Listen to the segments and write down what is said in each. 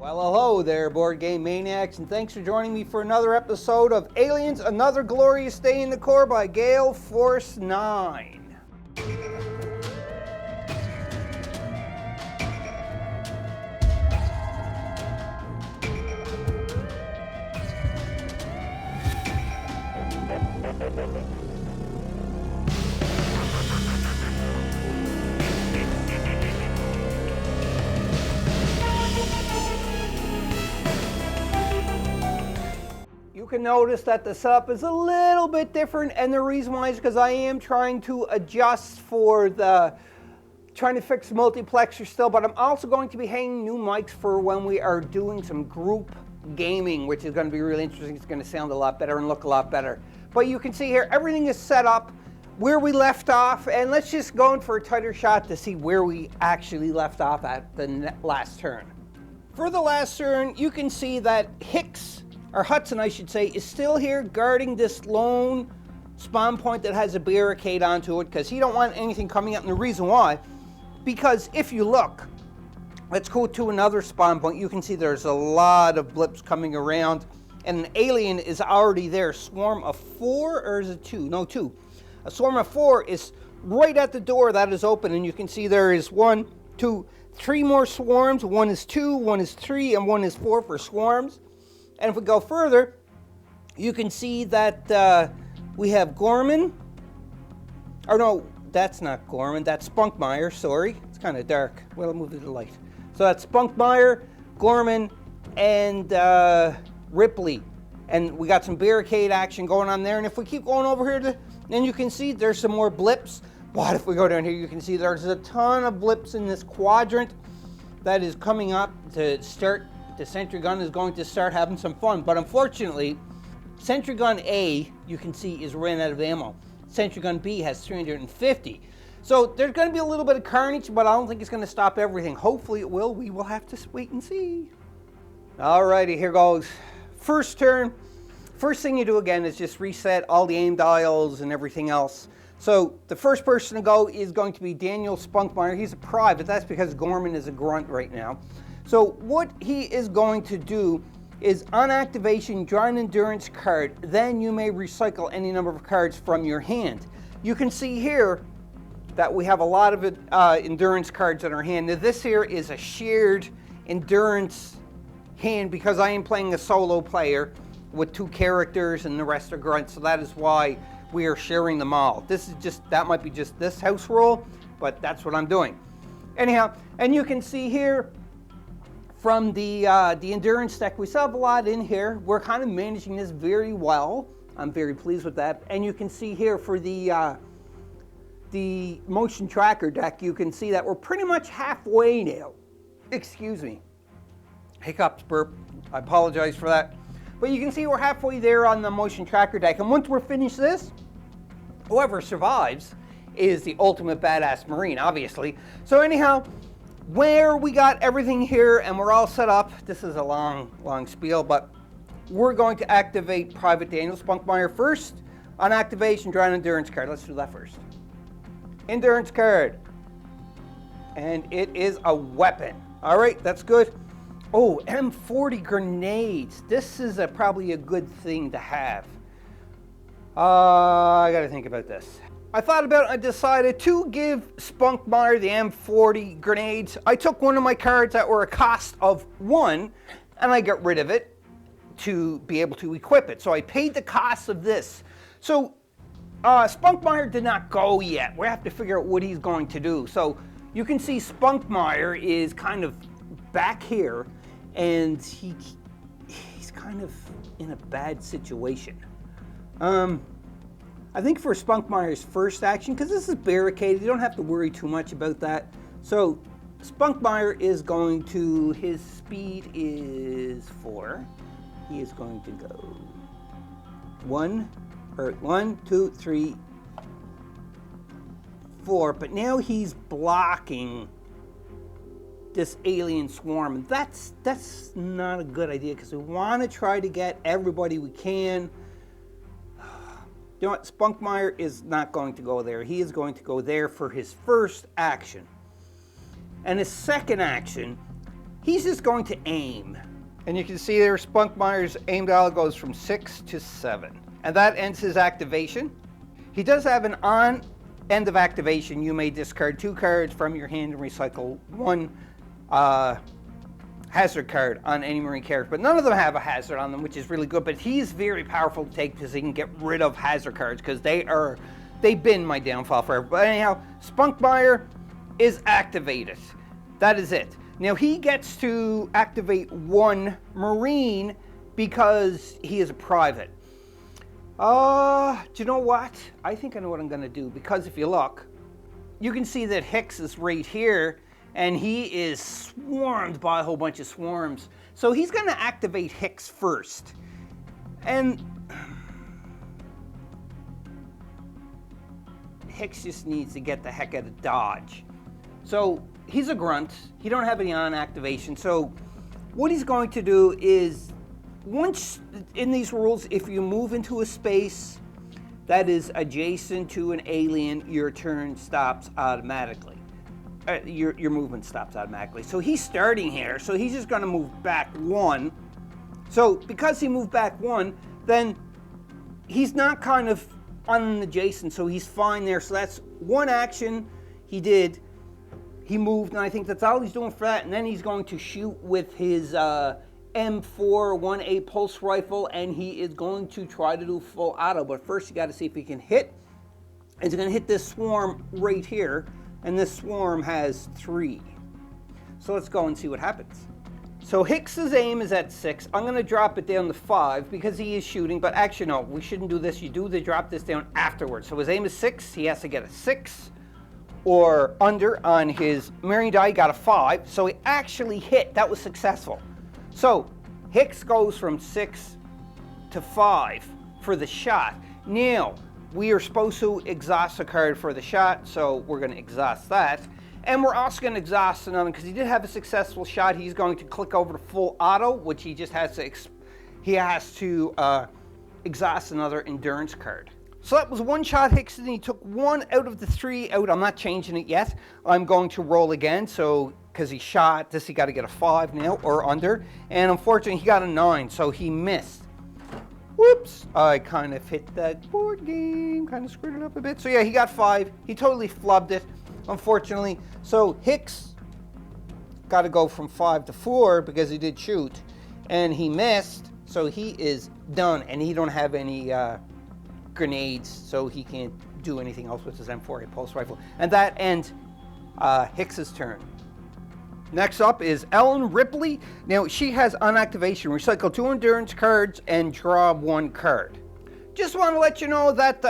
Well, hello there, Board Game Maniacs, and thanks for joining me for another episode of Aliens, Another Glorious Day in the Corps by Gale Force 9. You can notice that the setup is a little bit different, and the reason why is because I am trying to adjust for trying to fix the multiplexer still, but I'm also going to be hanging new mics for when we are doing some group gaming, which is going to be really interesting. It's going to sound a lot better and look a lot better. But you can see here, everything is set up where we left off, and let's just go in for a tighter shot to see where we actually left off at the last turn. For the last turn, you can see that Hudson, I should say, is still here guarding this lone spawn point that has a barricade onto it because he don't want anything coming up. And the reason why, because if you look, let's go to another spawn point. You can see there's a lot of blips coming around, and an alien is already there. Swarm of 4, or is it 2? No, 2. A swarm of 4 is right at the door that is open, and you can see there is 1, 2, 3 more swarms. 1 is 2, 1 is 3, and 1 is 4 for swarms. And if we go further, you can see that we have Gorman. Or no, that's not Gorman. That's Spunkmeyer. Sorry. It's kind of dark. Well, I'll move to the light. So that's Spunkmeyer, Gorman, and Ripley. And we got some barricade action going on there. And if we keep going over here, then you can see there's some more blips. What if we go down here? You can see there's a ton of blips in this quadrant that is coming up to start. The sentry gun is going to start having some fun, but unfortunately, sentry gun A, you can see, is ran out of ammo. Sentry gun B has 350. So there's going to be a little bit of carnage, but I don't think it's going to stop everything. Hopefully it will. We will have to wait and see. Alrighty, here goes. First turn. First thing you do again is just reset all the aim dials and everything else. So the first person to go is going to be Daniel Spunkmeyer. He's a private. That's because Gorman is a grunt right now. So what he is going to do is, on activation, draw an endurance card. Then you may recycle any number of cards from your hand. You can see here that we have a lot of endurance cards in our hand. Now this here is a shared endurance hand because I am playing a solo player with 2 characters and the rest are grunts. So that is why we are sharing them all. That might be just this house rule, but that's what I'm doing. Anyhow, and you can see here, from the endurance deck, we still have a lot in here. We're kind of managing this very well. I'm very pleased with that. And you can see here for the motion tracker deck, you can see that we're pretty much halfway now. Excuse me. Hiccups, burp. I apologize for that. But you can see we're halfway there on the motion tracker deck. And once we're finished this, whoever survives is the ultimate badass Marine, obviously. So anyhow, where we got everything here and we're all set up, this is a long spiel, but we're going to activate Private Daniel Spunkmeyer first. On activation, draw an endurance card. Let's do that first. Endurance card. And it is a weapon. All right, that's good. Oh, M40 grenades. This is probably a good thing to have. I gotta think about this. I thought about it, I decided to give Spunkmeyer the M40 grenades. I took one of my cards that were a cost of 1, and I got rid of it to be able to equip it. So I paid the cost of this. So Spunkmeyer did not go yet. We have to figure out what he's going to do. So you can see Spunkmeyer is kind of back here, and he's kind of in a bad situation. I think for Spunkmeyer's first action, because this is barricaded, you don't have to worry too much about that. So Spunkmeyer is going to, his speed is 4. He is going to go 1, 2, 3, 4. But now he's blocking this alien swarm. That's not a good idea because we want to try to get everybody we can. You know what? Spunkmeyer is not going to go there. He is going to go there for his first action. And his second action, he's just going to aim. And you can see there, Spunkmeyer's aim dial goes from 6 to 7. And that ends his activation. He does have an on end of activation. You may discard 2 cards from your hand and recycle 1 hazard card on any Marine character. But none of them have a hazard on them, which is really good. But he's very powerful to take because he can get rid of hazard cards because they've been my downfall forever. But anyhow, Spunkmeyer is activated. That is it. Now he gets to activate 1 Marine because he is a private. Do you know what? I think I know what I'm going to do, because if you look, you can see that Hicks is right here, and he is swarmed by a whole bunch of swarms. So he's going to activate Hicks first. And Hicks just needs to get the heck out of Dodge. So he's a grunt. He don't have any on activation. So what he's going to do is, once in these rules, if you move into a space that is adjacent to an alien, your turn stops automatically. Your movement stops automatically. So he's starting here, so he's just going to move back 1. So because he moved back 1, then he's not kind of unadjacent, so he's fine there. So that's 1 action he did. He moved, and I think that's all he's doing for that. And then he's going to shoot with his M4 1A pulse rifle, and he is going to try to do full auto. But first you got to see if he can hit. And he's going to hit this swarm right here, and this swarm has 3. So let's go and see what happens. So Hicks's aim is at 6. I'm going to drop it down to 5 because he is shooting. But actually, no, we shouldn't do this. You do the drop this down afterwards. So his aim is 6. He has to get a 6 or under on his Marine die. He got a 5. So he actually hit. That was successful. So Hicks goes from 6 to 5 for the shot. Now, we are supposed to exhaust a card for the shot, so we're going to exhaust that. And we're also going to exhaust another, because he did have a successful shot. He's going to click over to full auto, which he just has to, exhaust another endurance card. So that was 1 shot Hicks, and he took 1 out of the 3 out. I'm not changing it yet. I'm going to roll again, so because he shot this, he got to get a 5 now or under, and unfortunately he got a 9, so he missed. Whoops, I kind of hit that board game, kind of screwed it up a bit. So yeah, he got 5. He totally flubbed it, unfortunately. So Hicks got to go from 5 to 4 because he did shoot, and he missed, so he is done, and he don't have any grenades, so he can't do anything else with his M4A pulse rifle. And that ends Hicks's turn. Next up is Ellen Ripley. Now, she has on activation, recycle 2 endurance cards and draw 1 card. Just want to let you know that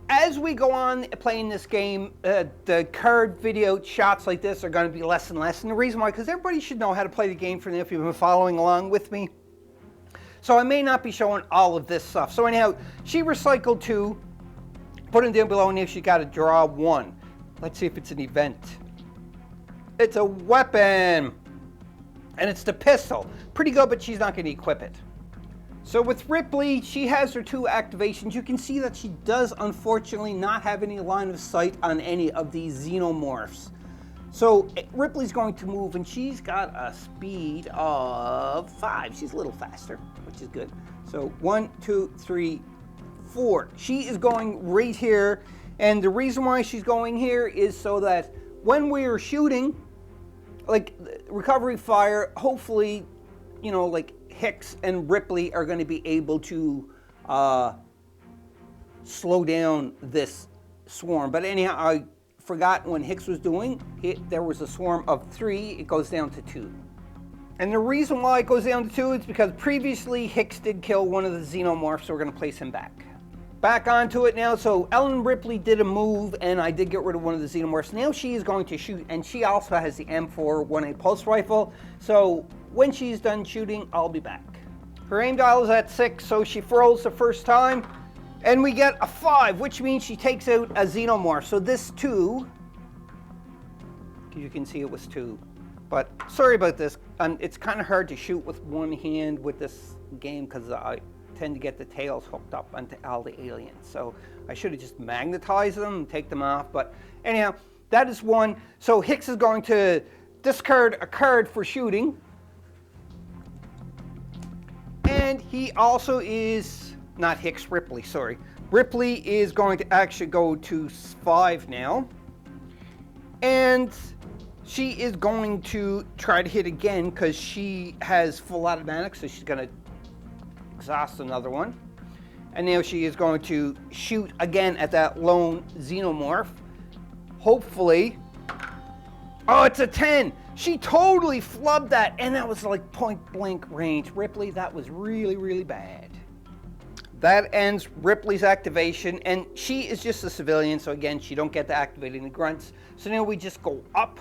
as we go on playing this game, the card video shots like this are going to be less and less. And the reason why, because everybody should know how to play the game for now if you've been following along with me. So I may not be showing all of this stuff. So anyhow, she recycled 2, put them down below, and now she got to draw 1. Let's see if it's an event. It's a weapon, and it's the pistol. Pretty good, but she's not going to equip it. So with Ripley, she has her 2 activations. You can see that she does, unfortunately, not have any line of sight on any of these xenomorphs. So Ripley's going to move, and she's got a speed of 5. She's a little faster, which is good. So 1, 2, 3, 4. She is going right here, and the reason why she's going here is so that when we are shooting, like recovery fire, hopefully, you know, like Hicks and Ripley are going to be able to slow down this swarm. But anyhow, I forgot when Hicks was doing it, there was a swarm of 3. It goes down to 2. And the reason why it goes down to 2 is because previously Hicks did kill one of the xenomorphs, so we're going to place him back. Back onto it now. So Ellen Ripley did a move, and I did get rid of one of the xenomorphs. Now she is going to shoot, and she also has the M4 1A pulse rifle. So when she's done shooting, I'll be back. Her aim dial is at 6, so she rolls the first time, and we get a 5, which means she takes out a xenomorph. So this 2, you can see it was 2. But sorry about this. It's kind of hard to shoot with one hand with this game because I tend to get the tails hooked up onto all the aliens. So I should have just magnetized them and take them off. But anyhow, that is 1. So Hicks is going to discard a card for shooting. And he also is, not Hicks, Ripley, sorry. Ripley is going to actually go to 5 now. And she is going to try to hit again because she has full automatic, so she's going to exhaust another one. And now she is going to shoot again at that lone xenomorph. Hopefully. Oh, it's a 10. She totally flubbed that, and that was like point blank range. Ripley, that was really, really bad. That ends Ripley's activation, and she is just a civilian, so again, she don't get to activate any grunts. So now we just go up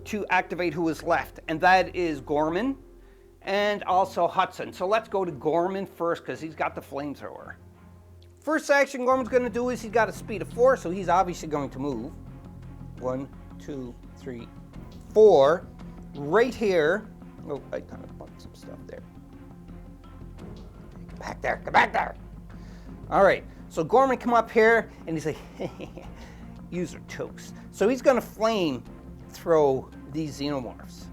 to activate who is left, and that is Gorman and also Hudson. So let's go to Gorman first because he's got the flamethrower. First action Gorman's going to do is he's got a speed of 4, so he's obviously going to move. 1, 2, 3, 4. Right here. Oh, I kind of bumped some stuff there. Get back there, get back there. All right, so Gorman come up here and he's like, user toast. So he's going to flame throw these xenomorphs.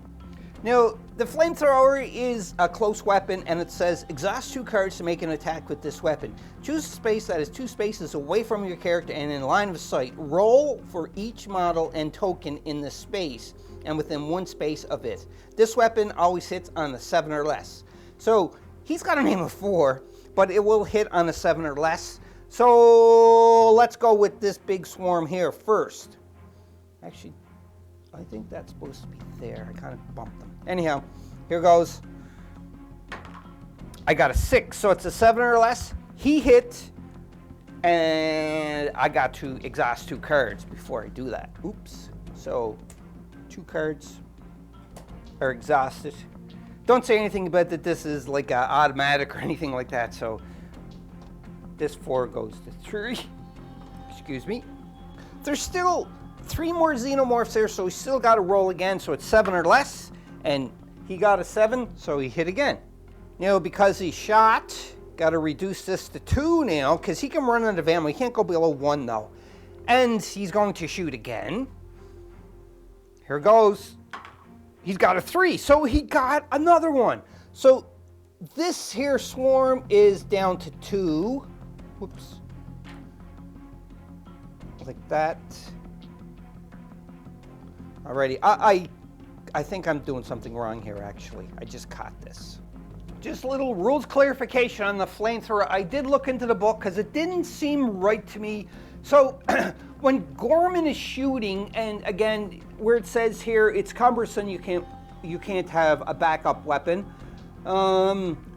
Now, the flamethrower is a close weapon, and it says, exhaust 2 cards to make an attack with this weapon. Choose a space that is 2 spaces away from your character and in line of sight. Roll for each model and token in the space and within 1 space of it. This weapon always hits on a 7 or less. So he's got a name of 4, but it will hit on a 7 or less. So let's go with this big swarm here first. Actually, I think that's supposed to be there. I kind of bumped them. Anyhow, here goes. I got a 6, so it's a 7 or less. He hit, and I got to exhaust 2 cards before I do that. Oops. So 2 cards are exhausted. Don't say anything about that this is like a automatic or anything like that. So this 4 goes to 3. Excuse me. There's still 3 more xenomorphs there, so we still got to roll again. So it's 7 or less, and he got a 7, so he hit again. Now, because he shot, got to reduce this to 2 now, because he can run out of ammo. He can't go below 1 though. And he's going to shoot again. Here goes. He's got a 3, so he got another one. So this here swarm is down to 2. Whoops. Like that. Alrighty, I think I'm doing something wrong here, actually. I just caught this. Just a little rules clarification on the flamethrower. I did look into the book because it didn't seem right to me. So when Gorman is shooting, and again, where it says here, it's cumbersome, you can't have a backup weapon.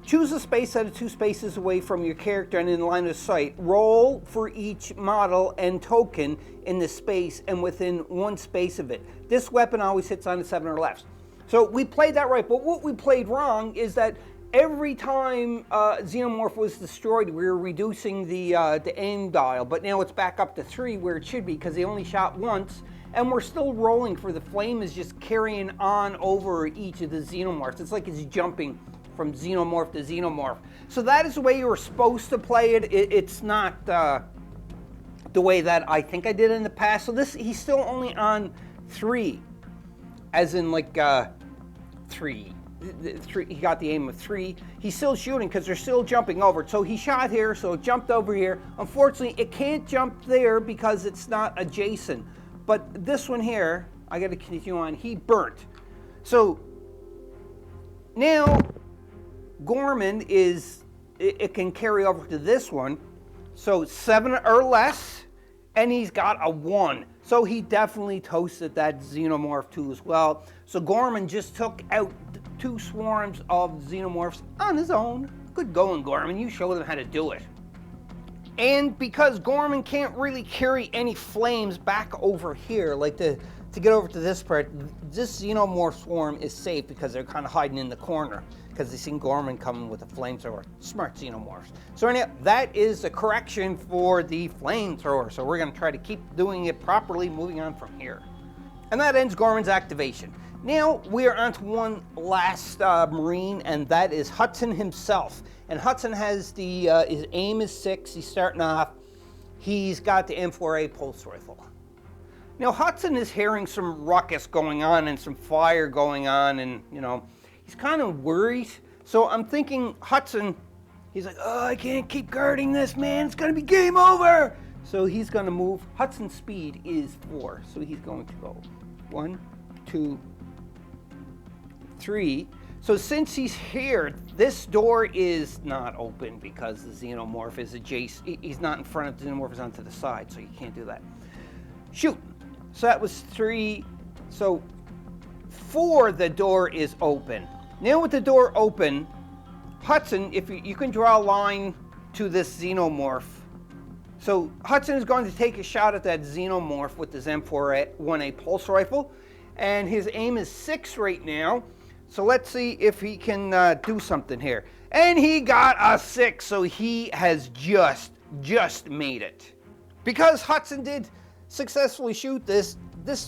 Choose a space that is 2 spaces away from your character and in line of sight. Roll for each model and token in the space and within 1 space of it. This weapon always hits on a 7 or less. So we played that right, but what we played wrong is that every time Xenomorph was destroyed, we were reducing the aim dial, but now it's back up to 3 where it should be because they only shot once, and we're still rolling for the flame is just carrying on over each of the Xenomorphs. It's like it's jumping from Xenomorph to Xenomorph. So that is the way you were supposed to play it. It's not the way that I think I did in the past. So this, he's still only on 3, as in like 3. He got the aim of 3. He's still shooting because they're still jumping over. So he shot here, so it jumped over here. Unfortunately, it can't jump there because it's not adjacent. But this one here, I got to continue on. He burnt. So now Gorman is, it can carry over to this one. So 7 or less, and he's got a 1. So he definitely toasted that Xenomorph too as well. So Gorman just took out 2 swarms of Xenomorphs on his own. Good going, Gorman. You showed them how to do it. And because Gorman can't really carry any flames back over here, like to get over to this part, this Xenomorph swarm is safe because they're kind of hiding in the corner because they seen Gorman coming with a flamethrower. Smart Xenomorphs. So anyhow, that is the correction for the flamethrower. So we're going to try to keep doing it properly, moving on from here. And that ends Gorman's activation. Now we are on to one last Marine, and that is Hudson himself. And Hudson has the, his aim is 6, he's starting off. He's got the M4A pulse rifle. Now Hudson is hearing some ruckus going on and some fire going on, and you know, he's kind of worried. So I'm thinking, Hudson, He's like, oh, I can't keep guarding this, man. It's going to be game over. So he's going to move. Hudson's speed is 4. So he's going to go 1, 2, 3. So since he's here, this door is not open because the xenomorph is adjacent. He's not in front of the xenomorph, he's on to the side, so you can't do that. Shoot. So that was 3. So 4, the door is open. Now with the door open, Hudson, if you can draw a line to this xenomorph. So Hudson is going to take a shot at that xenomorph with his M4A1A pulse rifle, and his aim is 6 right now. So let's see if he can do something here. And he got a 6, so he has just made it. Because Hudson did successfully shoot this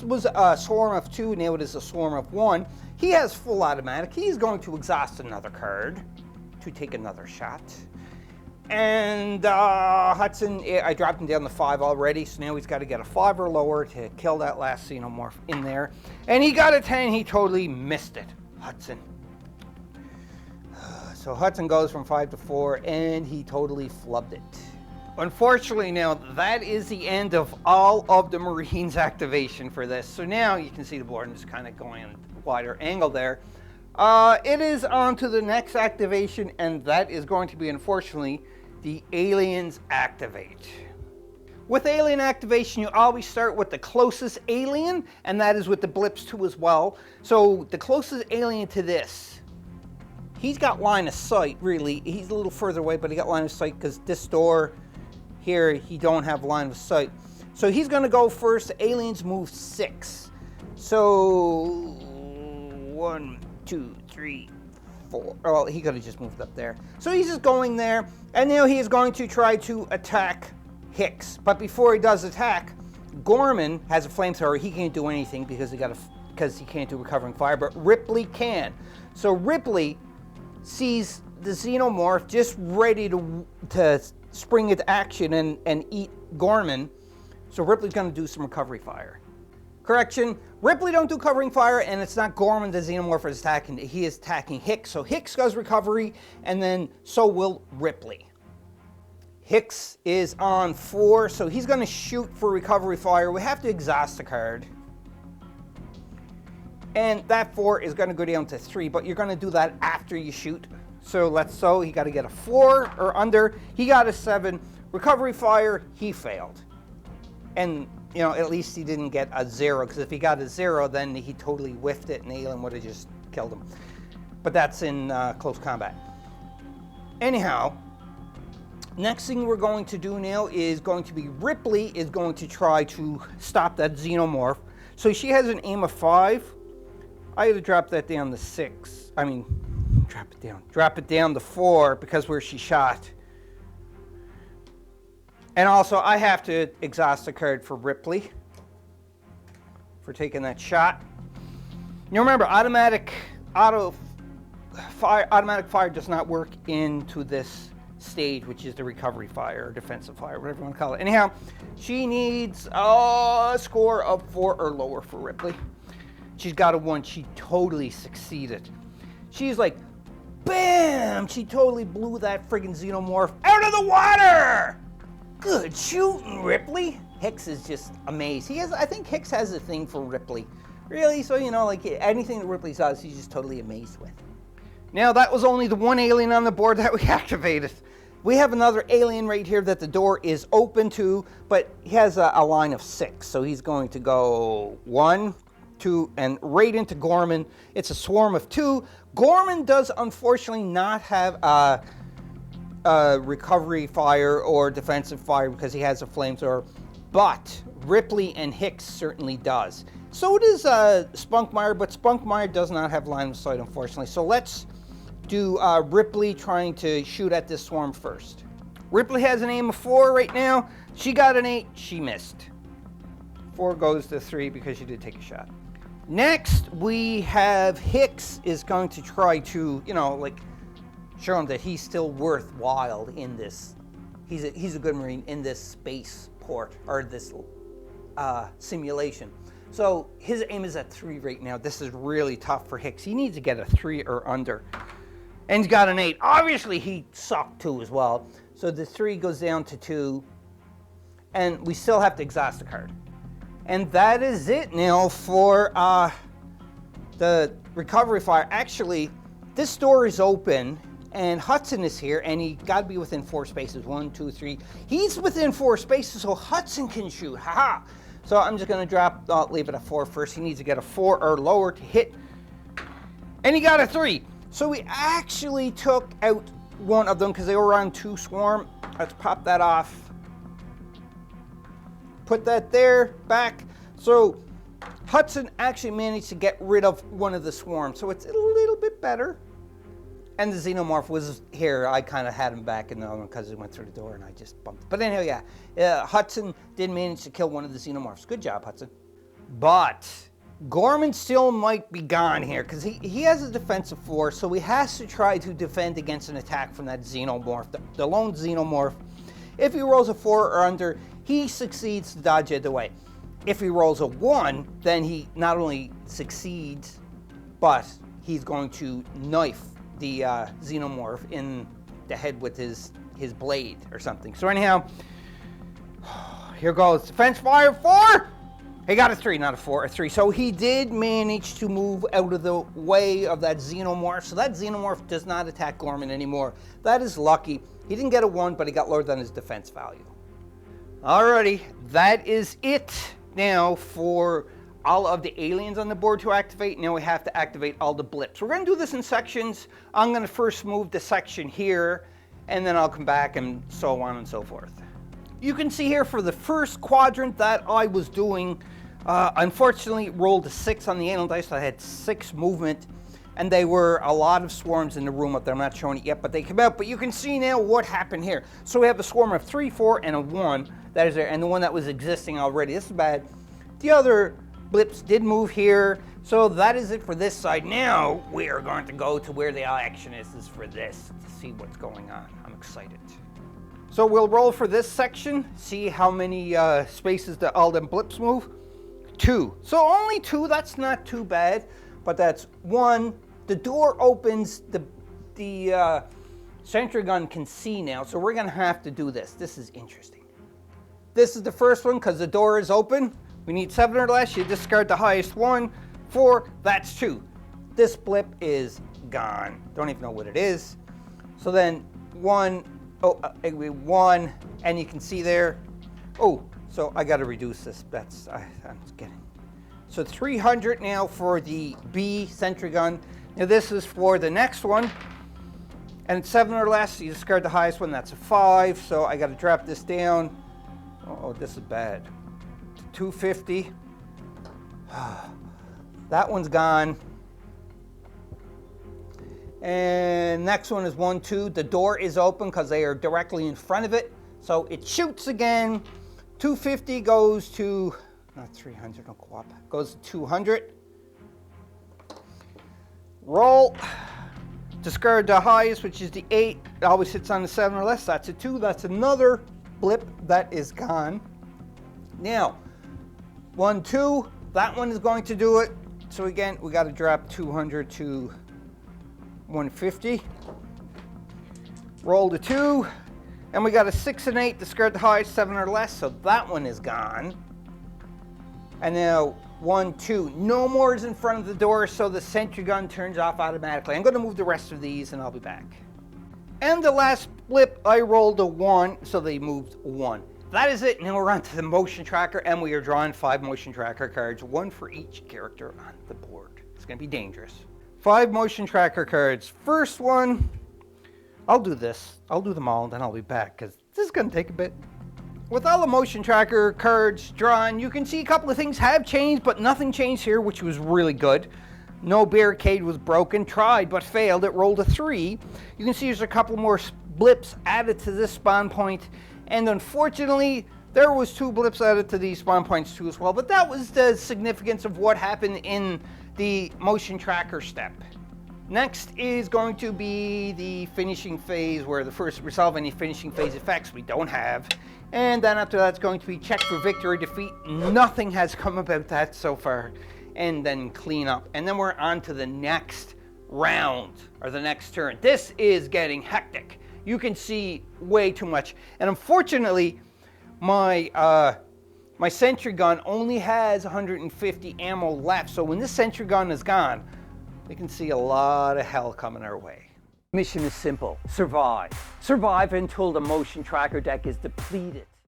was a swarm of 2, now it is a swarm of 1. He has full automatic. He's going to exhaust another card to take another shot. And Hudson, I dropped him down to 5 already, so now he's got to get a 5 or lower to kill that last xenomorph in there. And he got a 10, he totally missed it, Hudson. So Hudson goes from 5 to 4, and he totally flubbed it. Unfortunately, now that is the end of all of the Marines activation for this. So now you can see the board is kind of going on a wider angle there. It is on to the next activation, and that is going to be, unfortunately, the aliens activate. With alien activation, you always start with the closest alien, and that is with the blips too as well. So the closest alien to this, he's got line of sight, really. He's a little further away, but he got line of sight because this door here, he don't have line of sight. So he's going to go first. The aliens move 6. So 1, 2, 3, 4. Oh, well, he could have just moved up there. So he's just going there, and now he is going to try to attack Hicks. But before he does attack, Gorman has a flamethrower. He can't do anything because he can't do recovering fire, but Ripley can. So Ripley sees the xenomorph just ready to spring into action and eat Gorman. So Ripley's going to do some recovery fire. Correction, Ripley don't do covering fire, and it's not Gorman the xenomorph is attacking. He is attacking Hicks. So Hicks does recovery, and then so will Ripley. Hicks is on 4, so he's going to shoot for recovery fire. We have to exhaust the card. And that 4 is going to go down to 3, but you're going to do that after you shoot. So he got to get a 4 or under. He got a 7. Recovery fire, he failed. And, you know, at least he didn't get a 0, because if he got a 0, then he totally whiffed it and the alien would have just killed him. But that's in close combat. Anyhow, next thing we're going to do now is going to be Ripley is going to try to stop that xenomorph. So she has an aim of 5. I had to drop that down to 6. I mean, drop it down to 4 because where she shot. And also I have to exhaust the card for Ripley for taking that shot. Now remember, automatic fire does not work into this stage, which is the recovery fire or defensive fire, whatever you want to call it. Anyhow, she needs a score of 4 or lower for Ripley. She's got a 1. She totally succeeded. She's like, bam! She totally blew that friggin' xenomorph out of the water! Good shooting, Ripley. Hicks is just amazed. I think Hicks has a thing for Ripley. Really? So, you know, like anything that Ripley does, he's just totally amazed with. Now, that was only the 1 alien on the board that we activated. We have another alien right here that the door is open to, but he has a line of 6. So he's going to go 1, 2, and right into Gorman. It's a swarm of 2. Gorman does unfortunately not have a recovery fire or defensive fire because he has a flamethrower, but Ripley and Hicks certainly does. So does Spunkmeyer, but Spunkmeyer does not have line of sight, unfortunately. So let's do Ripley trying to shoot at this swarm first. Ripley has an aim of 4 right now. She got an 8. She missed. 4 goes to 3 because she did take a shot. Next, we have Hicks is going to try to, you know, like, show him that he's still worthwhile in this. He's a good Marine in this spaceport, or this simulation. So his aim is at 3 right now. This is really tough for Hicks. He needs to get a 3 or under. And he's got an 8. Obviously, he sucked 2 as well. So the 3 goes down to 2. And we still have to exhaust the card. And that is it now for the recovery fire. Actually, this door is open. And Hudson is here. And he got to be within 4 spaces. 1, 2, 3. He's within 4 spaces, so Hudson can shoot. Haha. So I'm just going to leave it at 4 first. He needs to get a 4 or lower to hit. And he got a 3. So we actually took out one of them because they were on 2 swarm. Let's pop that off. Put that there, back. So Hudson actually managed to get rid of one of the swarms. So it's a little bit better. And the xenomorph was here. I kind of had him back in the other one because he went through the door and I just bumped it. But anyhow, yeah. Hudson did manage to kill one of the xenomorphs. Good job, Hudson. But Gorman still might be gone here because he has a defensive 4, so he has to try to defend against an attack from that xenomorph, the lone xenomorph. If he rolls a 4 or under, he succeeds to dodge it away. If he rolls a 1, then he not only succeeds, but he's going to knife the xenomorph in the head with his blade or something. So anyhow, here goes. Defense fire 4! He got a 3, not a 4, a 3. So he did manage to move out of the way of that xenomorph. So that xenomorph does not attack Gorman anymore. That is lucky. He didn't get a 1, but he got lower than his defense value. Alrighty, that is it now for all of the aliens on the board to activate. Now we have to activate all the blips. We're going to do this in sections. I'm going to first move the section here, and then I'll come back and so on and so forth. You can see here for the first quadrant that I was doing, unfortunately rolled a 6 on the alien dice, so I had 6 movement, and they were a lot of swarms in the room up there. I'm not showing it yet, but they came out. But you can see now what happened here. So we have a swarm of 3, 4, and a 1 that is there, and the one that was existing already. This is bad. The other blips did move here, so that is it for this side. Now we are going to go to where the action is for this to see what's going on. I'm excited. So we'll roll for this section, see how many spaces that all them blips move. 2. So only 2, that's not too bad, but that's 1. The door opens, the sentry gun can see now, so we're gonna have to do this. This is interesting. This is the first one because the door is open. We need 7 or less, you discard the highest one. 4, that's 2. This blip is gone. Don't even know what it is. So then 1, 1, and you can see there. Oh, so I got to reduce this. I'm just kidding. So 300 now for the B sentry gun. Now this is for the next one, and it's 7 or less. You discard the highest one. That's a 5. So I got to drop this down. Oh, this is bad. 250. That one's gone. And next one is 1, 2. The door is open because they are directly in front of it. So it shoots again. 250 goes to, not 300, no co-op, goes to 200. Roll. Discard the highest, which is the 8. It always hits on the 7 or less. That's a 2. That's another blip that is gone. Now, 1, 2. That one is going to do it. So again, we got to drop 200 to 150. Roll the 2. And we got a 6 and 8. Discard the highest, 7 or less. So that one is gone. And now 1, 2. No more is in front of the door, so the sentry gun turns off automatically. I'm going to move the rest of these and I'll be back. And the last blip, I rolled a 1, so they moved 1. That is it. Now we're on to the motion tracker, and we are drawing 5 motion tracker cards, 1 for each character on the board. It's going to be dangerous. 5 motion tracker cards. First one, I'll do this. I'll do them all, and then I'll be back, because this is going to take a bit. With all the motion tracker cards drawn, you can see a couple of things have changed, but nothing changed here, which was really good. No barricade was broken. Tried, but failed. It rolled a 3. You can see there's a couple more blips added to this spawn point. And unfortunately, there was 2 blips added to these spawn points too as well. But that was the significance of what happened in the motion tracker step. Next is going to be the finishing phase, where the first resolve any finishing phase effects we don't have. And then after that's going to be check for victory, defeat. Nothing has come about that so far. And then clean up. And then we're on to the next round or the next turn. This is getting hectic. You can see way too much. And unfortunately, my sentry gun only has 150 ammo left. So when this sentry gun is gone, we can see a lot of hell coming our way. Mission is simple. Survive. Survive until the motion tracker deck is depleted.